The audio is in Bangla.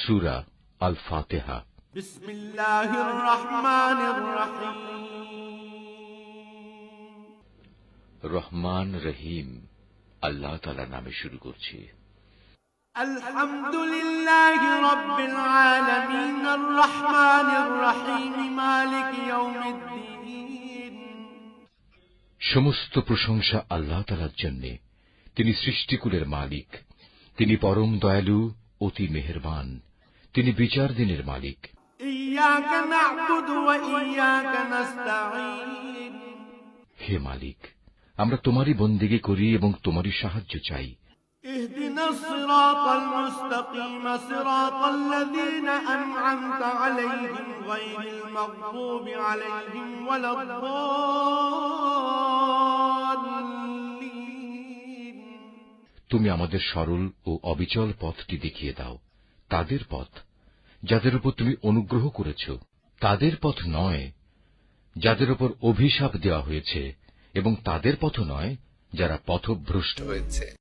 সূরা আল ফাতিহা। বিসমিল্লাহির রহমানির রহিম। রহমান রহিম আল্লাহ তাআলার নামে শুরু করছি। আলহামদুলিল্লাহি রাব্বিল আলামিন আর রহমানির রহিম মালিক ইয়াউমিদ্দিন। সমস্ত প্রশংসা আল্লাহ তাআলার জন্য। তিনি সৃষ্টিকুলের মালিক। তিনি পরম দয়ালু, অতি মেহেরবান। তিনি বিচার দিনের মালিক। ইয়াকা না'বুদু ওয়া ইয়াকা নাস্তাঈন। হে মালিক, আমরা তোমারই বন্দেগী করি এবং তোমারই সাহায্য চাই। ইহদিনাস সিরাতাল মুস্তাকিম সিরাতাল্লাযীনা আন'আমতা আলাইহিম গায়রিল মাগদুবি আলাইহিম ওয়ালাদ-দাল্লিন। তুমি আমাদের সরল ও অবিচল পথটি দেখিয়ে দাও, তাদের পথ যাদের উপর তুমি অনুগ্রহ করেছ, তাদের পথ নয় যাদের উপর অভিশাপ দেওয়া হয়েছে, এবং তাদের পথ নয় যারা পথভ্রষ্ট হয়েছে।